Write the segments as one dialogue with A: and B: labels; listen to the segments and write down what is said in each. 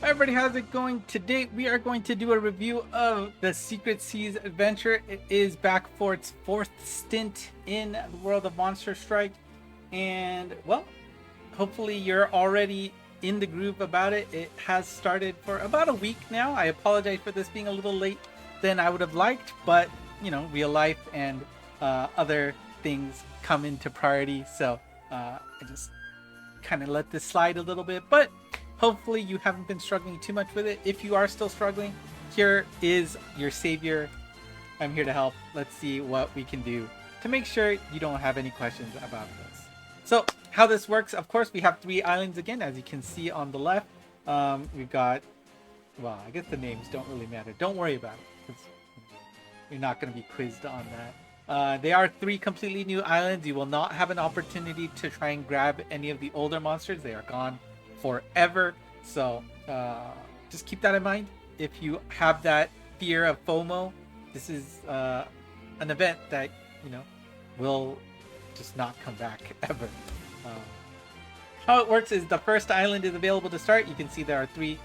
A: Hi everybody, how's it going? Today we are going to do a review of the Secret Seas adventure. It is back for its fourth stint in the world of Monster Strike. And well, hopefully you're already in the groove about it. It has started for about a week now. I apologize for this being a little late than I would have liked, but you know, real life and other things come into priority. So I just kind of let this slide a little bit, but hopefully you haven't been struggling too much with it. If you are still struggling, here is your savior. I'm here to help. Let's see what we can do to make sure you don't have any questions about this. So how this works, of course, we have 3 islands again, as you can see on the left. We've got, well, I guess the names don't really matter. Don't worry about it, because you're not going to be quizzed on that. They are 3 completely new islands. You will not have an opportunity to try and grab any of the older monsters. They are gone forever. So just keep that in mind. If you have that fear of FOMO, this is an event that, you know, will just not come back ever. How it works is the first island is available to start. You can see there are 3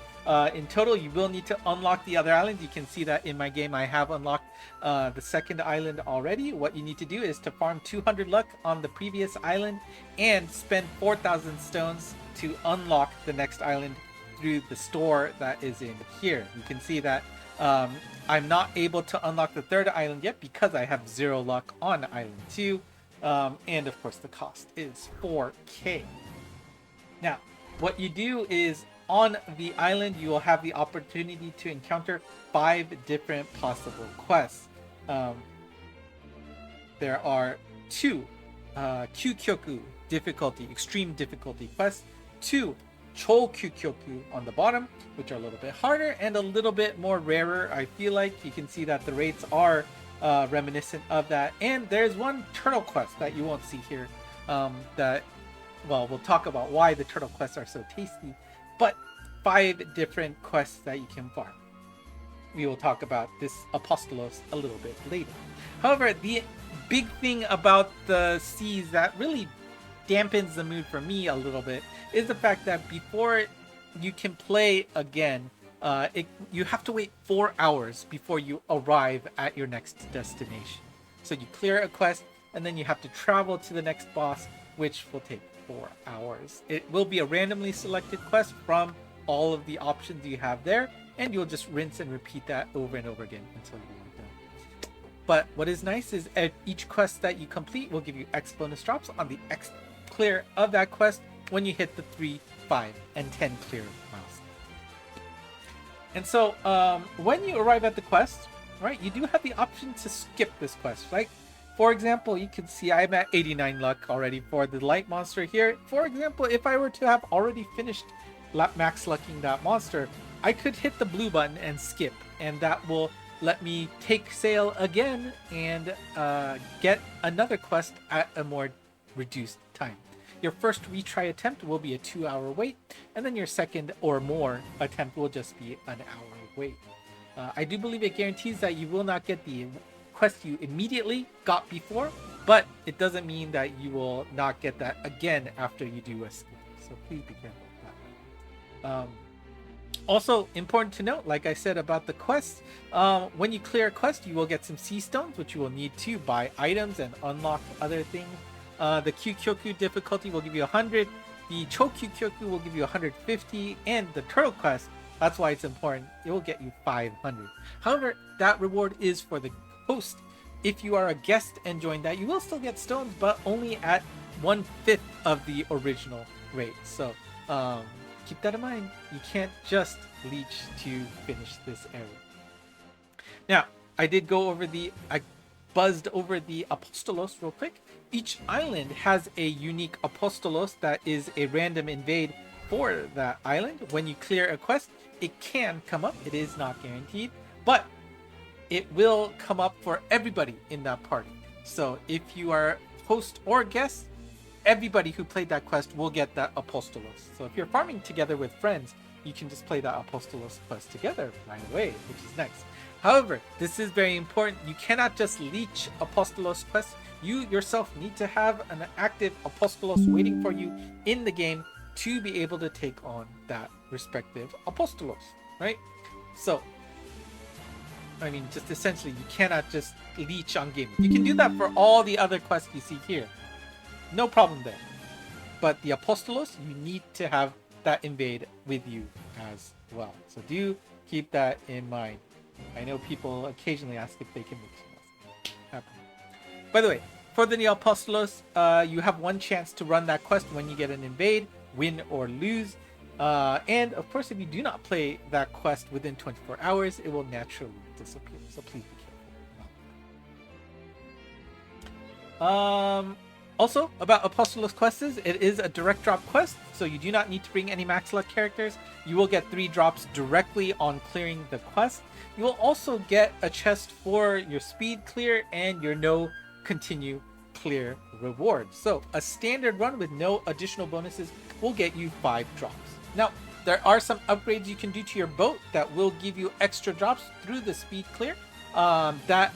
A: in total. You will need to unlock the other islands. You can see that in my game I have unlocked the second island already. What you need to do is to farm 200 luck on the previous island and spend 4,000 stones to unlock the next island through the store that is in here. You can see that I'm not able to unlock the third island yet because I have 0 luck on island 2. And of course the cost is 4k. Now, what you do is on the island, you will have the opportunity to encounter 5 different possible quests. There are 2 Kyukyoku difficulty, extreme difficulty quests, 2 Chokyukyoku on the bottom, which are a little bit harder and a little bit more rarer. I feel like you can see that the rates are reminiscent of that. And there's 1 turtle quest that you won't see here that, well, we'll talk about why the turtle quests are so tasty, but 5 different quests that you can farm. We will talk about this Apostolos a little bit later. However, the big thing about the seas that really dampens the mood for me a little bit is the fact that before you can play again, you have to wait 4 hours before you arrive at your next destination. So you clear a quest and then you have to travel to the next boss, which will take 4 hours. It will be a randomly selected quest from all of the options you have there, and you'll just rinse and repeat that over and over again until you are done. But what is nice is at each quest that you complete will give you X bonus drops on the X clear of that quest when you hit the 3, 5, and 10 clear milestones. And so when you arrive at the quest, right, you do have the option to skip this quest, right? For example, you can see I'm at 89 luck already for the light monster here. For example, if I were to have already finished max lucking that monster, I could hit the blue button and skip, and that will let me take sail again and get another quest at a more reduced time. Your first retry attempt will be a 2-hour wait, and then your second or more attempt will just be an hour wait. I do believe it guarantees that you will not get the quest you immediately got before, but it doesn't mean that you will not get that again after you do a skip. So please be careful with that. Also important to note, like I said about the quests, when you clear a quest, you will get some sea stones, which you will need to buy items and unlock other things. The Kyukyoku difficulty will give you 100, the Chokyukyoku will give you 150, and the turtle quest, that's why it's important, it will get you 500. However, that reward is for the host. If you are a guest and join that, you will still get stones, but only at 1/5 of the original rate. So keep that in mind. You can't just leech to finish this area. Now, I buzzed over the Apostolos real quick. Each island has a unique Apostolos that is a random invade for that island. When you clear a quest, it can come up. It is not guaranteed, but it will come up for everybody in that party. So if you are host or guest, everybody who played that quest will get that Apostolos. So if you're farming together with friends, you can just play that Apostolos quest together right away, which is nice. However, this is very important. You cannot just leech Apostolos quests. You yourself need to have an active Apostolos waiting for you in the game to be able to take on that respective Apostolos, right? So, I mean, just essentially, you cannot just leech on GameWith. You can do that for all the other quests you see here. No problem there. But the Apostolos, you need to have that invade with you as well. So do keep that in mind. I know people occasionally ask if they can make something happen. By the way, for the Apostolos, you have one chance to run that quest when you get an invade, win or lose. And of course, if you do not play that quest within 24 hours, it will naturally disappear. So please be careful. Also, about Apostolos quests, it is a direct drop quest, so you do not need to bring any max luck characters. You will get 3 drops directly on clearing the quest. You will also get a chest for your speed clear and your no continue clear reward. So a standard run with no additional bonuses will get you 5 drops. Now, there are some upgrades you can do to your boat that will give you extra drops through the speed clear. That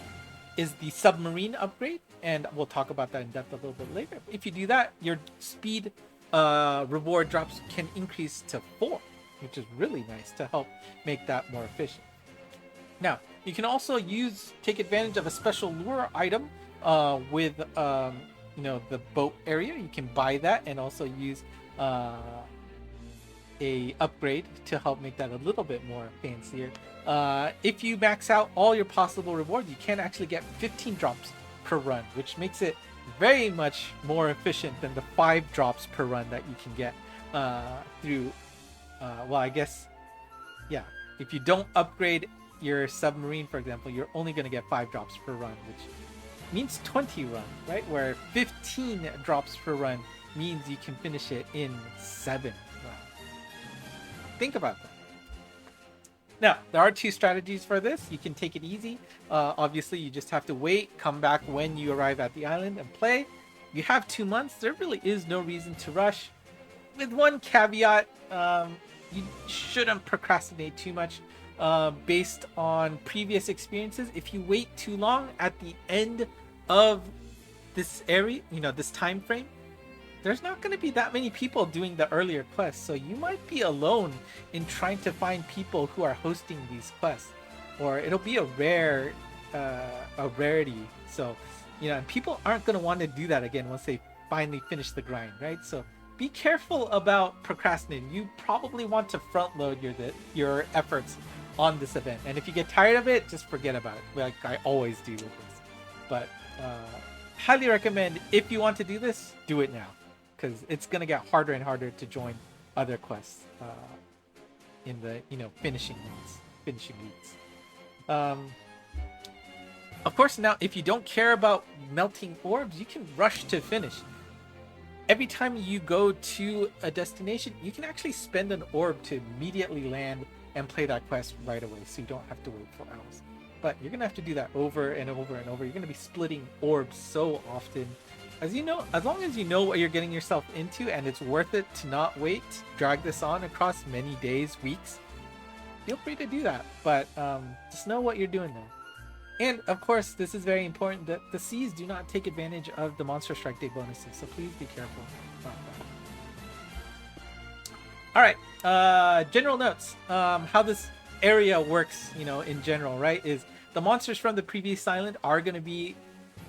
A: is the submarine upgrade, and we'll talk about that in depth a little bit later. If you do that, your speed reward drops can increase to 4, which is really nice to help make that more efficient. Now, you can also take advantage of a special lure item with the boat area. You can buy that and also use a upgrade to help make that a little bit more fancier. If you max out all your possible rewards, you can actually get 15 drops per run, which makes it very much more efficient than the 5 drops per run that you can get through if you don't upgrade your submarine, for example, you're only going to get 5 drops per run, which means 20 runs, right? Where 15 drops per run means you can finish it in 7 runs. Think about that. Now, there are 2 strategies for this. You can take it easy. Obviously, you just have to wait, come back when you arrive at the island and play. You have 2 months. There really is no reason to rush. With one caveat, you shouldn't procrastinate too much. Based on previous experiences, if you wait too long at the end of this area, this time frame, there's not going to be that many people doing the earlier quests, so you might be alone in trying to find people who are hosting these quests, or it'll be a rarity. So, and people aren't going to want to do that again once they finally finish the grind, right? So be careful about procrastinating. You probably want to front load your efforts on this event, and if you get tired of it, just forget about it, like I always do with this. But highly recommend, if you want to do this, do it now, because it's gonna get harder and harder to join other quests in the finishing weeks. Of course, now if you don't care about melting orbs, you can rush to finish. Every time you go to a destination, you can actually spend an orb to immediately land and play that quest right away, so you don't have to wait for hours. But you're gonna have to do that over and over and over. You're gonna be splitting orbs so often. As long as you know what you're getting yourself into and it's worth it to not wait, drag this on across many days, weeks, feel free to do that. But just know what you're doing there. And of course, this is very important, that the seas do not take advantage of the Monster Strike Day bonuses, so please be careful about that. All right, general notes. How this area works, in general, right, is the monsters from the previous island are going to be,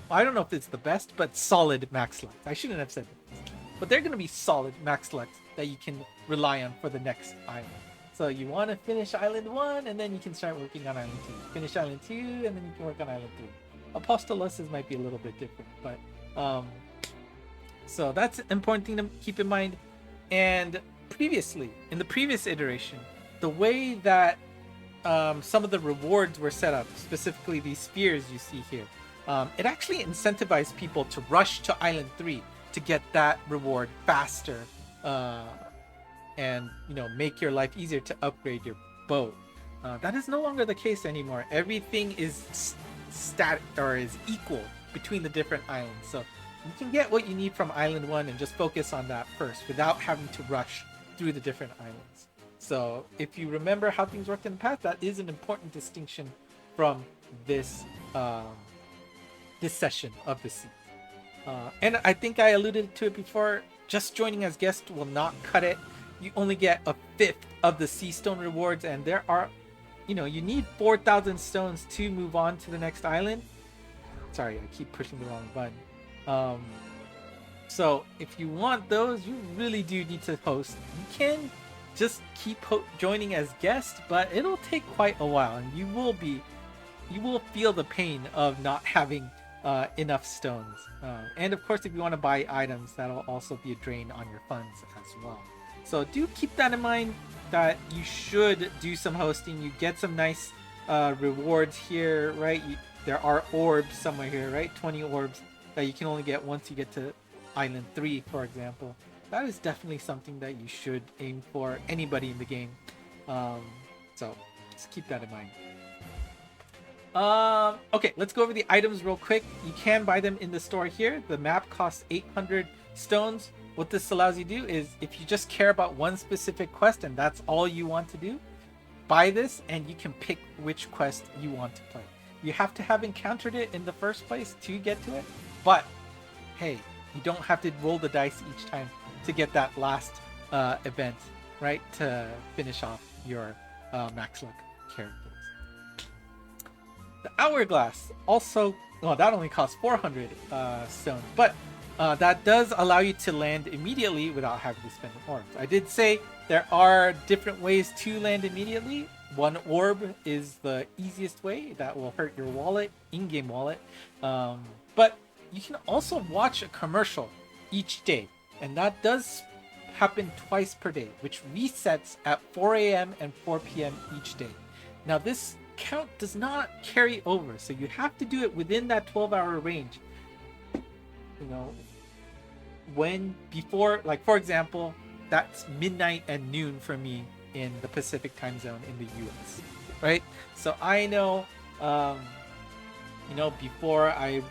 A: I don't know if it's the best, but solid max luck. I shouldn't have said that, but they're going to be solid max luck that you can rely on for the next island. So you want to finish Island 1, and then you can start working on Island 2. Finish Island 2, and then you can work on Island 3. Apostolos might be a little bit different, but so that's an important thing to keep in mind. And previously, in the previous iteration, the way that some of the rewards were set up, specifically these spheres you see here, it actually incentivized people to rush to Island 3 to get that reward faster, and make your life easier to upgrade your boat. That is no longer the case anymore. Everything is static, or is equal between the different islands, so you can get what you need from Island 1 and just focus on that first without having to rush through the different islands. So if you remember how things worked in the past, that is an important distinction from this this session of the sea. And I think I alluded to it before, just joining as guest will not cut it you only get a fifth of the sea stone rewards, and there are, you need 4,000 stones to move on to the next island. Sorry, I keep pushing the wrong button. So if you want those, you really do need to host. You can just keep joining as guest, but it'll take quite a while, and you will feel the pain of not having enough stones. And of course, if you want to buy items, that'll also be a drain on your funds as well. So do keep that in mind, that you should do some hosting. You get some nice rewards here, right? There are orbs somewhere here, right? 20 orbs that you can only get once you get to Island 3, for example. That is definitely something that you should aim for, anybody in the game. So just keep that in mind. Okay, let's go over the items real quick. You can buy them in the store here. The map costs 800 stones. What this allows you to do is, if you just care about one specific quest and that's all you want to do, buy this and you can pick which quest you want to play. You have to have encountered it in the first place to get to it, but hey, you don't have to roll the dice each time to get that last event, right? To finish off your max luck characters. The hourglass also, well, that only costs 400 stones, but that does allow you to land immediately without having to spend orbs. I did say there are different ways to land immediately. One orb is the easiest way. That will hurt your wallet, in-game wallet. But you can also watch a commercial each day, and that does happen twice per day, which resets at 4 a.m. and 4 p.m. each day. Now this count does not carry over, so you have to do it within that 12-hour range. Before, like for example, that's midnight and noon for me in the Pacific time zone in the US, right? So I know, before I,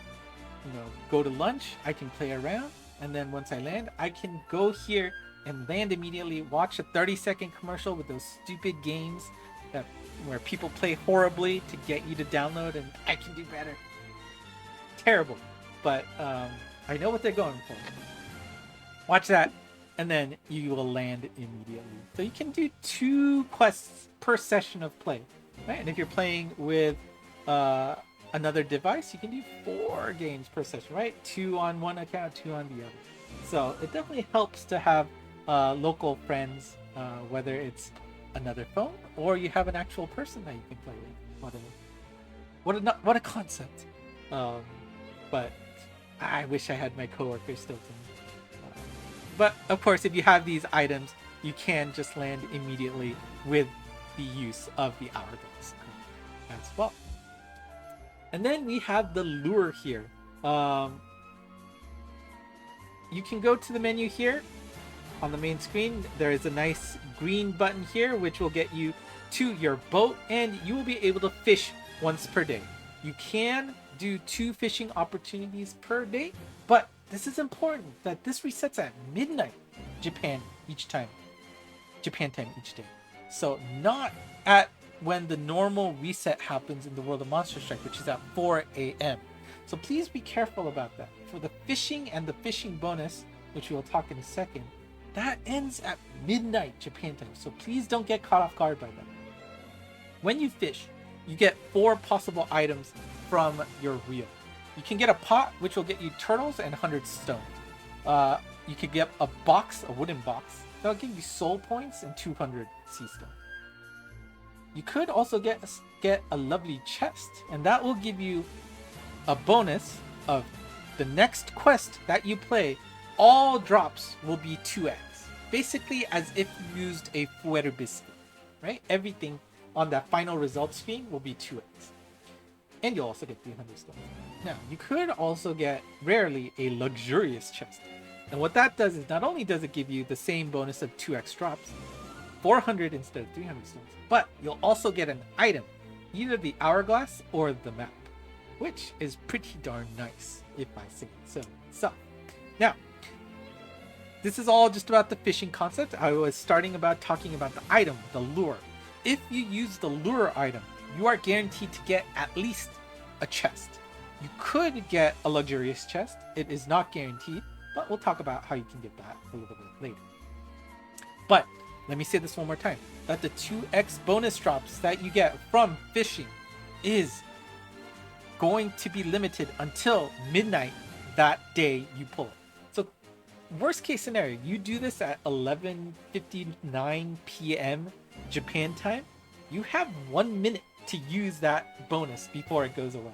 A: go to lunch, I can play around, and then once I land, I can go here and land immediately, watch a 30-second commercial with those stupid games where people play horribly to get you to download, and I can do better. Terrible, but I know what they're going for. Watch that, and then you will land immediately. So you can do 2 quests per session of play, right? And if you're playing with another device, you can do 4 games per session, right? 2 on one account, 2 on the other. So it definitely helps to have local friends, whether it's another phone or you have an actual person that you can play with. What a concept. But I wish I had my coworkers still to me. But of course, if you have these items, you can just land immediately with the use of the hourglass as well. And then we have the lure here. You can go to the menu here on the main screen. There is a nice green button here, which will get you to your boat, and you will be able to fish once per day. You can do 2 fishing opportunities per day, but this is important that this resets at midnight Japan time each day. So not at when the normal reset happens in the World of Monster Strike, which is at 4 a.m. So please be careful about that. For the fishing and the fishing bonus, which we will talk in a second, that ends at midnight Japan time. So please don't get caught off guard by that. When you fish, you get 4 possible items from your reel. You can get a pot, which will get you turtles and 100 stones. You could get a box, a wooden box. That'll give you soul points and 200 sea stones. You could also get a lovely chest, and that will give you a bonus of the next quest that you play. All drops will be 2x. Basically as if you used a Fuerte biscuit, right? Everything on that final result screen will be 2x. And you'll also get 300 stones. Now, you could also get, rarely, a luxurious chest. And what that does is, not only does it give you the same bonus of 2x drops, 400 instead of 300 stones, but you'll also get an item, either the hourglass or the map, which is pretty darn nice, if I say so. Now, this is all just about the fishing concept. I was talking about the item, the lure. If you use the lure item, you are guaranteed to get at least a chest. You could get a luxurious chest. It is not guaranteed, but we'll talk about how you can get that a little bit later. But let me say this one more time, that the 2x bonus drops that you get from fishing is going to be limited until midnight that day you pull it. So worst case scenario, you do this at 11:59 p.m. Japan time, you have 1 minute to use that bonus before it goes away.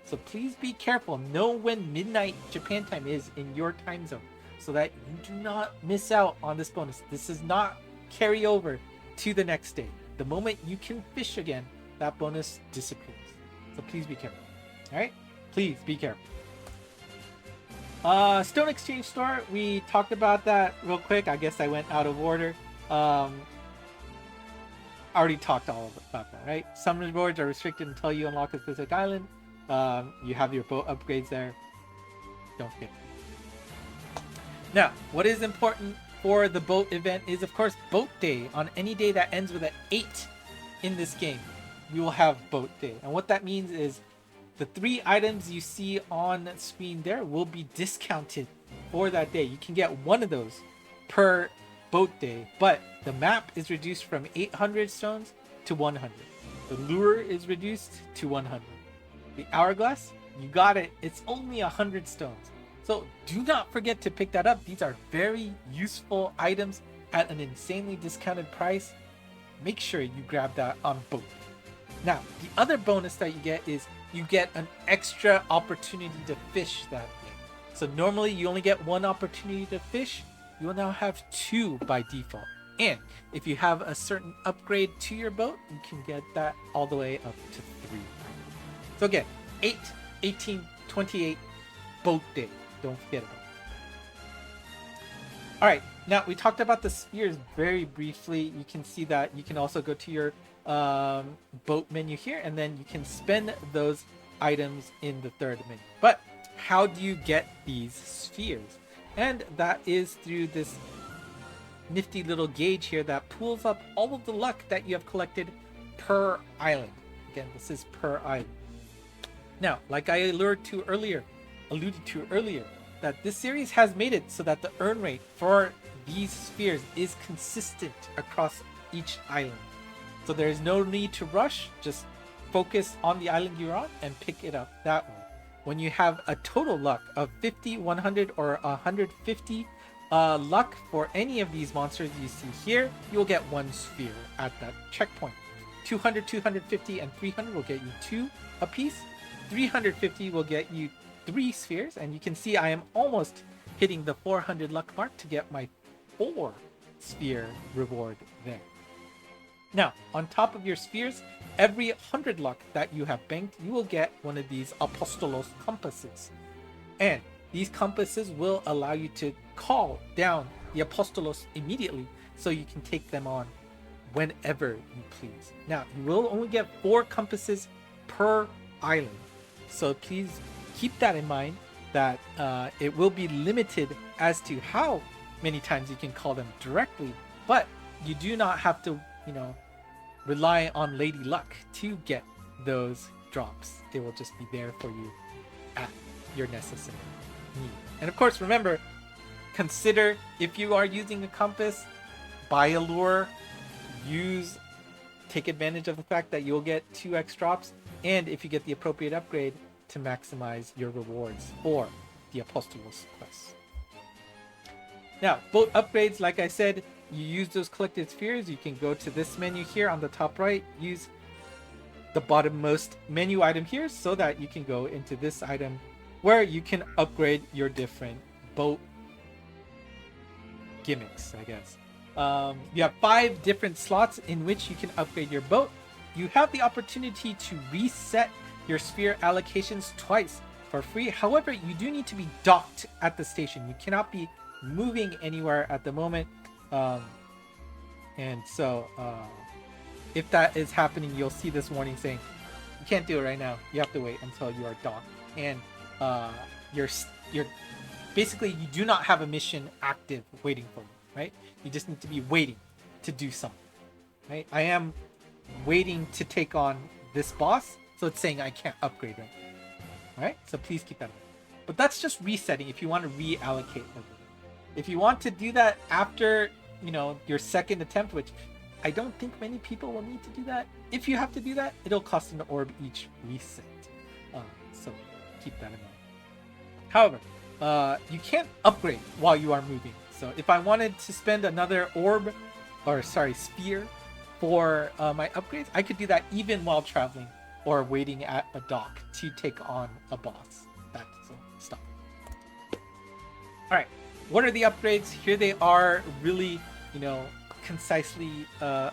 A: So please be careful. Know when midnight Japan time is in your time zone so that you do not miss out on this bonus. This does not carry over to the next day. The moment you can fish again, that bonus disappears. So please be careful. All right? Please be careful. Stone Exchange Store, we talked about that real quick. I guess I went out of order. I already talked all about that, right? Some rewards are restricted until you unlock a specific island. You have your boat upgrades there. Don't forget. Now, what is important for the boat event is, of course, boat day. On any day that ends with an 8 in this game, we will have boat day. And what that means is the 3 items you see on screen there will be discounted for that day. You can get one of those per boat day, but the map is reduced from 800 stones to 100. The lure is reduced to 100. The hourglass, you got it. It's only 100 stones. So do not forget to pick that up. These are very useful items at an insanely discounted price. Make sure you grab that on boat. Now, the other bonus that you get is you get an extra opportunity to fish that day. So normally you only get 1 opportunity to fish. You will now have 2 by default. And if you have a certain upgrade to your boat, you can get that all the way up to 3. So again, 8, 18, 28, boat day. Don't forget about it. All right, now we talked about the spheres very briefly. You can see that you can also go to your boat menu here, and then you can spend those items in the third menu. But how do you get these spheres? And that is through this nifty little gauge here that pulls up all of the luck that you have collected per island. Again, this is per island. Now, like I alluded to earlier, that this series has made it so that the earn rate for these spheres is consistent across each island. So there is no need to rush, just focus on the island you're on and pick it up that way. When you have a total luck of 50, 100, or 150 luck for any of these monsters you see here, you will get 1 sphere at that checkpoint. 200, 250, and 300 will get you 2 apiece. 350 will get you 3 spheres, and you can see I am almost hitting the 400 luck mark to get my 4 sphere reward there. Now, on top of your spheres, every 100 luck that you have banked, you will get one of these Apostolos compasses. And these compasses will allow you to call down the Apostolos immediately, so you can take them on whenever you please. Now, you will only get 4 compasses per island. So please keep that in mind, that it will be limited as to how many times you can call them directly, but you do not have to, rely on Lady Luck to get those drops. They will just be there for you at your necessary need. And of course, remember, consider if you are using a compass, buy a lure, take advantage of the fact that you'll get 2x drops, and if you get the appropriate upgrade, to maximize your rewards for the Apostolos quest. Now, boat upgrades, like I said, you use those collected spheres. You can go to this menu here on the top right, use the bottommost menu item here so that you can go into this item where you can upgrade your different boat gimmicks, I guess. You have 5 different slots in which you can upgrade your boat. You have the opportunity to reset your sphere allocations twice for free. However, you do need to be docked at the station. You cannot be moving anywhere at the moment. And so if that is happening, you'll see this warning saying you can't do it right now. You have to wait until you are docked. And you're basically, you do not have a mission active waiting for you, right? You just need to be waiting to do something, right? I am waiting to take on this boss, so it's saying I can't upgrade right now. All right, so please keep that in mind. But that's just resetting if you want to reallocate them. If you want to do that after your second attempt, which I don't think many people will need to do that. If you have to do that, it'll cost an orb each reset. So keep that in mind. However, you can't upgrade while you are moving. So if I wanted to spend another sphere for my upgrades, I could do that even while traveling or waiting at a dock to take on a boss. That's stuff. All right, what are the upgrades? Here they are, really, concisely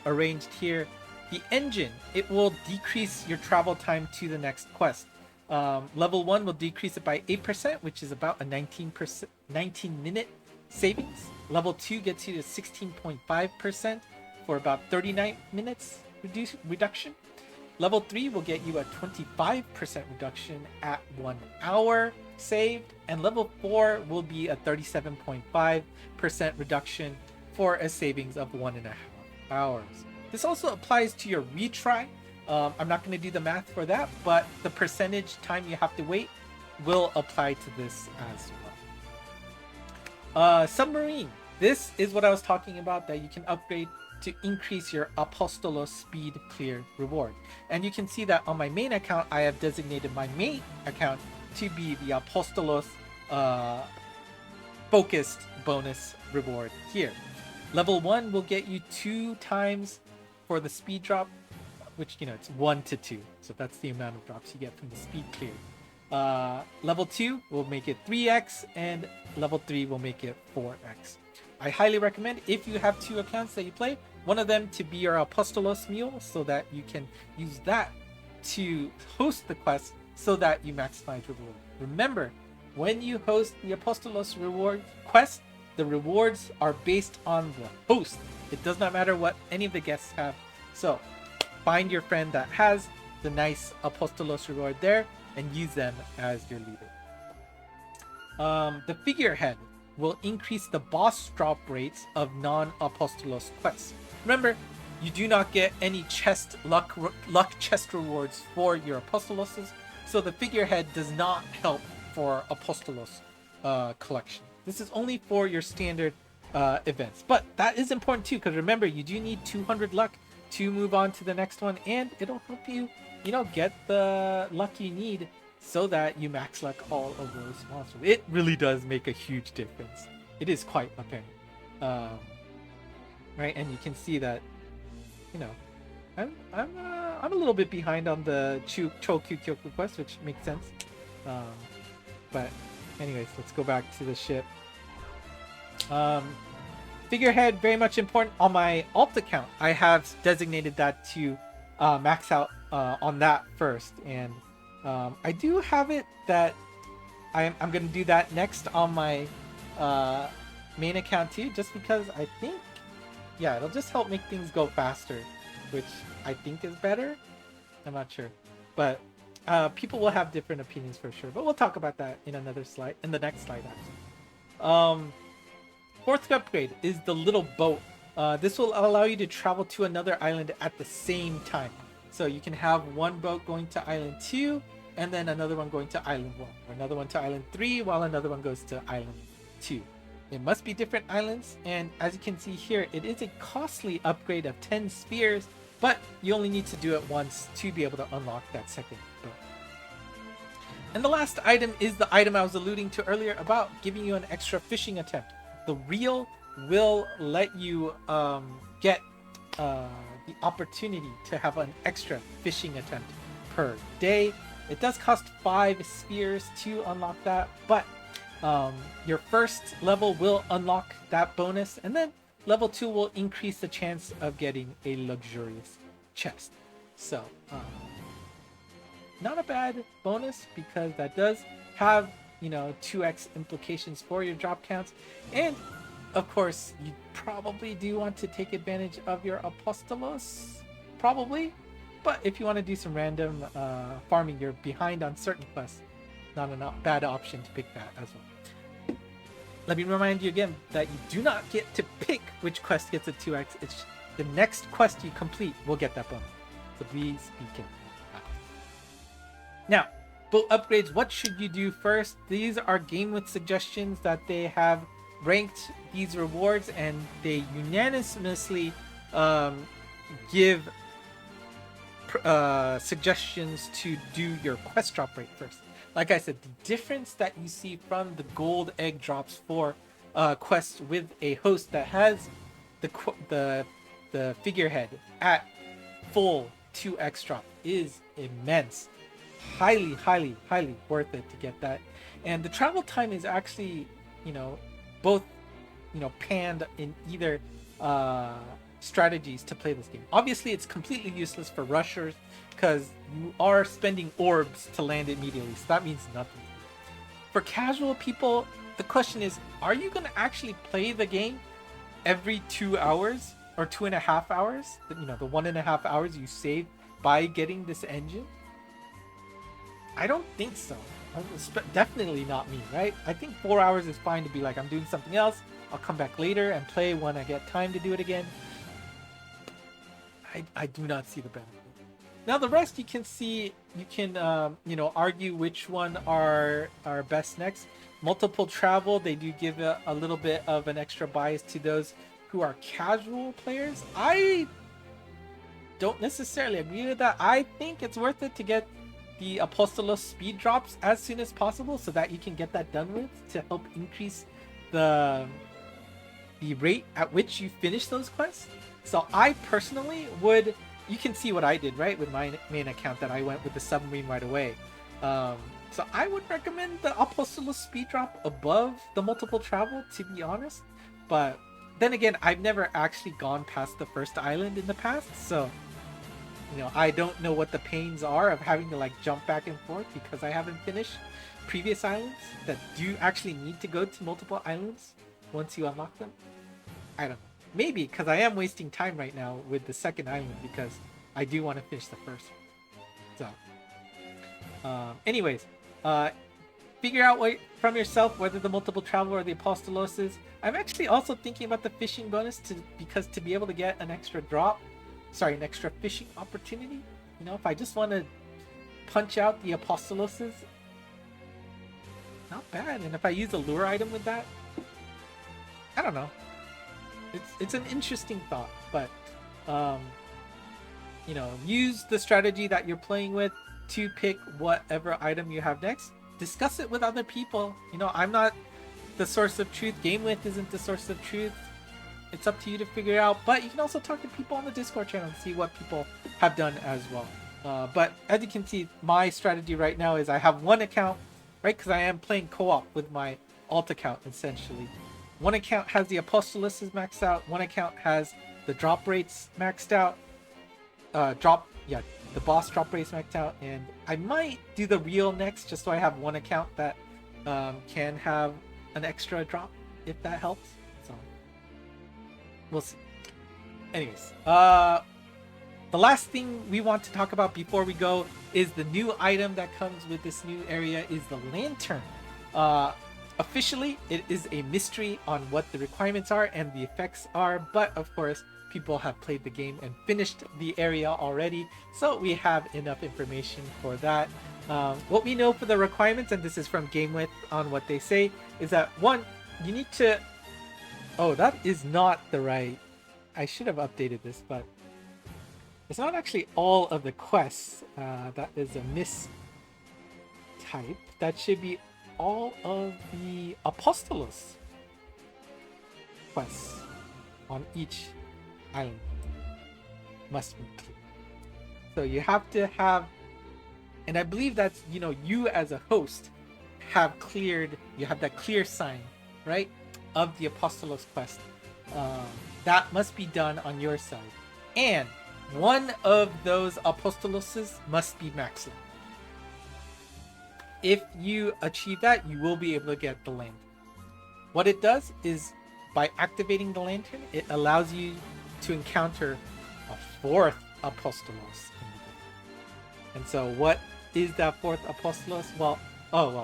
A: arranged here. The engine, it will decrease your travel time to the next quest. Level 1 will decrease it by 8%, which is about a 19-minute savings. Level 2 gets you to 16.5% for about 39 minutes reduction. Level 3 will get you a 25% reduction at 1 hour saved. And level 4 will be a 37.5% reduction for a savings of 1.5 hours. This also applies to your retry. I'm not going to do the math for that, but the percentage time you have to wait will apply to this as well. Submarine. This is what I was talking about, that you can upgrade to increase your Apostolos speed clear reward. And you can see that on my main account, I have designated my main account to be the Apostolos focused bonus reward here. Level 1 will get you 2 times for the speed drop, which, it's 1 to 2. So that's the amount of drops you get from the speed clear. Level 2 will make it 3x, and level 3 will make it 4x. I highly recommend, if you have 2 accounts that you play, one of them to be your Apostolos mule, so that you can use that to host the quest so that you maximize reward. Remember, when you host the Apostolos reward quest, the rewards are based on the host. It does not matter what any of the guests have. So find your friend that has the nice Apostolos reward there and use them as your leader. The figurehead will increase the boss drop rates of non-Apostolos quests. Remember, you do not get any luck chest rewards for your Apostoloses, so the figurehead does not help for Apostolos collection. This is only for your standard events, but that is important too, because remember, you do need 200 luck to move on to the next one, and it'll help you, get the luck you need so that you max luck all of those monsters. It really does make a huge difference. It is quite apparent, right? And you can see that, I'm a little bit behind on the Chokyukyoku quest, which makes sense. But anyways, let's go back to the ship. Figurehead, very much important. On my alt account, I have designated that to max out on that first, and I do have it that I'm going to do that next on my main account too, just because I think, it'll just help make things go faster, which I think is better. I'm not sure, but people will have different opinions for sure, but we'll talk about that in another slide, in the next slide actually. Fourth upgrade is the little boat. This will allow you to travel to another island at the same time. So you can have one boat going to island 2, and then another one going to island 1, or another one to island 3, while another one goes to island 2. It must be different islands, and as you can see here, it is a costly upgrade of 10 spheres, but you only need to do it once to be able to unlock that second boat. And the last item is the item I was alluding to earlier about giving you an extra fishing attempt. The reel will let you get the opportunity to have an extra fishing attempt per day. It does cost 5 spheres to unlock that, but your first level will unlock that bonus, and then level 2 will increase the chance of getting a luxurious chest. So not a bad bonus, because that does have 2x implications for your drop counts. And of course, you probably do want to take advantage of your Apostolos, probably, but if you want to do some random farming, you're behind on certain quests, not a bad option to pick that as well. Let me remind you again that you do not get to pick which quest gets a 2x. It's the next quest you complete will get that bonus, so please be careful. Now, boat upgrades, what should you do first? These are GameWith suggestions that they have ranked these rewards, and they unanimously give suggestions to do your quest drop rate first. Like I said, the difference that you see from the gold egg drops for quests with a host that has the figurehead at full 2x drop is immense. Highly, highly, highly worth it to get that. And the travel time is actually, both, panned in either strategies to play this game. Obviously, it's completely useless for rushers because you are spending orbs to land immediately, so that means nothing. For casual people, the question is, are you going to actually play the game every 2 hours or 2.5 hours? The 1.5 hours you save by getting this engine? I don't think so. Definitely not me, right? I think 4 hours is fine to be like, I'm doing something else, I'll come back later and play when I get time to do it again. I do not see the benefit. Now the rest you can see, you can argue which one are best next. Multiple travel, they do give a little bit of an extra bias to those who are casual players. I don't necessarily agree with that. I think it's worth it to get the Apostolos speed drops as soon as possible so that you can get that done with to help increase the rate at which you finish those quests. So I personally would, you can see what I did, right, with my main account, that I went with the submarine right away. So I would recommend the Apostolos speed drop above the multiple travel, to be honest. But then again, I've never actually gone past the first island in the past, so I don't know what the pains are of having to jump back and forth because I haven't finished previous islands that do actually need to go to multiple islands once you unlock them. I don't know. Maybe because I am wasting time right now with the second island because I do want to finish the first one. So, anyways, figure out from yourself whether the multiple travel or the Apostolos is. I'm actually also thinking about the fishing bonus because to be able to get an extra fishing opportunity. If I just want to punch out the Apostoloses, not bad. And if I use a lure item with that, I don't know. It's an interesting thought, but use the strategy that you're playing with to pick whatever item you have next. Discuss it with other people. I'm not the source of truth. GameWith isn't the source of truth. It's up to you to figure out, but you can also talk to people on the Discord channel and see what people have done as well. But as you can see, my strategy right now is I have one account, right? Because I am playing co-op with my alt account, essentially. One account has the Apostolos maxed out. One account has the drop rates maxed out. The boss drop rates maxed out. And I might do the real next, just so I have one account that can have an extra drop, if that helps. So we'll see. Anyways, the last thing we want to talk about before we go is the new item that comes with this new area is the lantern. Officially, it is a mystery on what the requirements are and the effects are, but of course, people have played the game and finished the area already, so we have enough information for that. What we know for the requirements, and this is from GameWith on what they say, is that one, you need to... Oh, that is not the right... I should have updated this, but it's not actually all of the quests. That is a mistype. That should be all of the Apostolos quests on each island. Must be clear. So you have to have, and I believe that's, you as a host have cleared, you have that clear sign, right, of the Apostolos quest. That must be done on your side. And one of those Apostoloses must be maxed out. If you achieve that, you will be able to get the lantern. What it does is, by activating the lantern, it allows you to encounter a fourth Apostolos in the game. And so what is that fourth Apostolos? Well,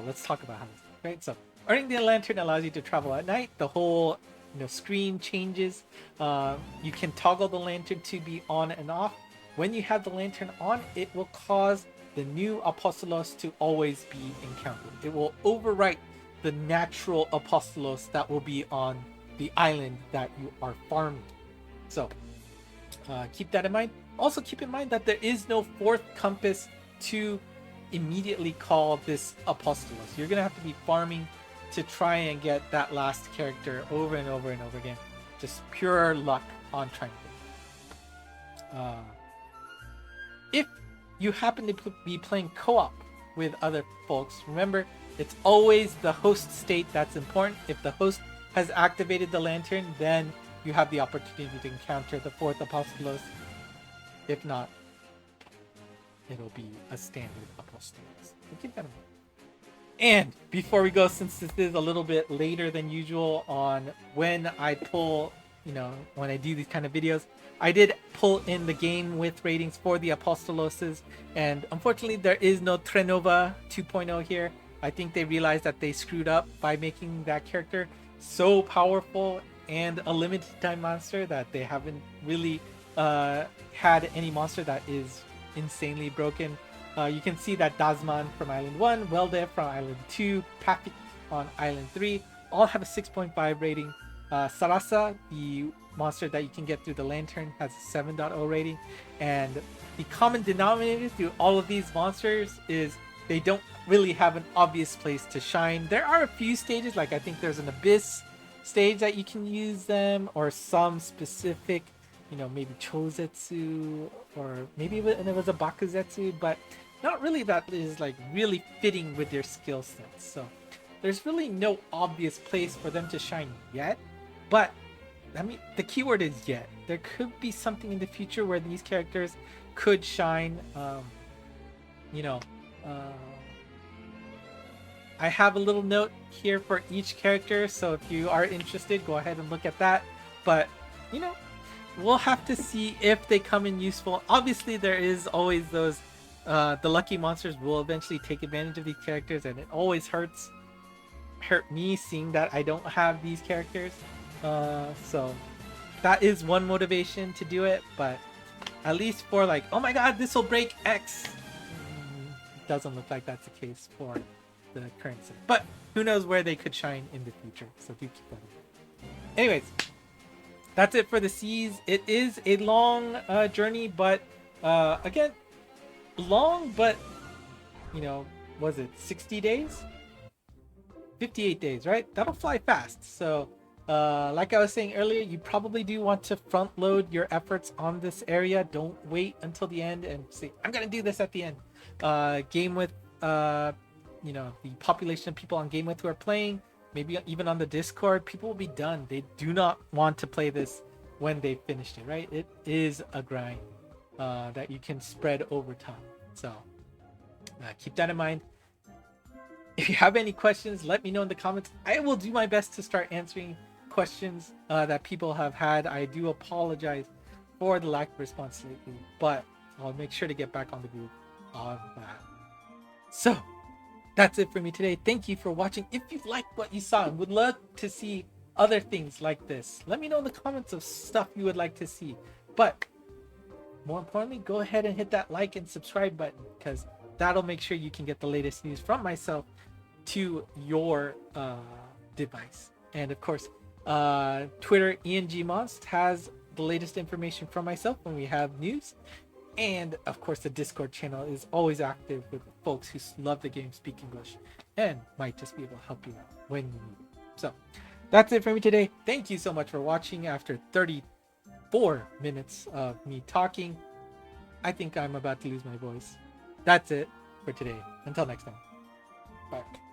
A: let's talk about how this works, right? So earning the lantern allows you to travel at night. The whole screen changes. You can toggle the lantern to be on and off. When you have the lantern on, it will cause the new Apostolos to always be encountered. It will overwrite the natural Apostolos that will be on the island that you are farming. So keep that in mind. Also keep in mind that there is no fourth compass to immediately call this Apostolos. You're gonna have to be farming to try and get that last character over and over and over again. Just pure luck on trying to. If you happen to be playing co-op with other folks, remember it's always the host state that's important. If the host has activated the lantern, then you have the opportunity to encounter the fourth Apostolos. If not, it'll be a standard Apostolos. Keep that in mind. And before we go, since this is a little bit later than usual on when I pull, when I do these kind of videos, I did pull in the GameWith ratings for the Apostoloses, and unfortunately there is no Trenova 2.0 here. I think they realized that they screwed up by making that character so powerful and a limited time monster that they haven't really had any monster that is insanely broken. You can see that Dazman from Island 1, Welde from Island 2, Papik on Island 3 all have a 6.5 rating. Sarasa, the monster that you can get through the lantern, has a 7.0 rating. And the common denominator through all of these monsters is they don't really have an obvious place to shine. There are a few stages, like I think there's an Abyss stage that you can use them, or some specific, maybe Chozetsu, or maybe it was a Bakuzetsu, but not really that is like really fitting with their skill sets. So there's really no obvious place for them to shine yet. But I mean, the keyword is yet. There could be something in the future where these characters could shine. I have a little note here for each character, so if you are interested, go ahead and look at that. But we'll have to see if they come in useful. Obviously, there is always those the lucky monsters will eventually take advantage of these characters, and it always hurt me seeing that I don't have these characters. So that is one motivation to do it, but at least for like, oh my god, this will break X, it doesn't look like that's the case for the current set. But who knows where they could shine in the future, so do keep that in mind. Anyways, that's it for the seas. It is a long journey, but again, long, but was it 60 days? 58 days, right? That'll fly fast. So like I was saying earlier, you probably do want to front load your efforts on this area. Don't wait until the end and say, I'm gonna do this at the end. GameWith, the population of people on GameWith who are playing, maybe even on the Discord, people will be done. They do not want to play this when they finished it, right? It is a grind that you can spread over time. So keep that in mind. If you have any questions, let me know in the comments. I will do my best to start answering questions that people have had. I do apologize for the lack of response lately, but I'll make sure to get back on the group on that. So that's it for me today. Thank you for watching. If you liked what you saw and would love to see other things like this, let me know in the comments of stuff you would like to see. But more importantly, go ahead and hit that like and subscribe button, because that'll make sure you can get the latest news from myself to your device. And of course, Twitter ENGMonst has the latest information from myself when we have news. And of course, the Discord channel is always active with folks who love the game, speak English, and might just be able to help you out when you need it. So that's it for me today. Thank you so much for watching. After 34 minutes of me talking, I think I'm about to lose my voice. That's it for today. Until next time. Bye.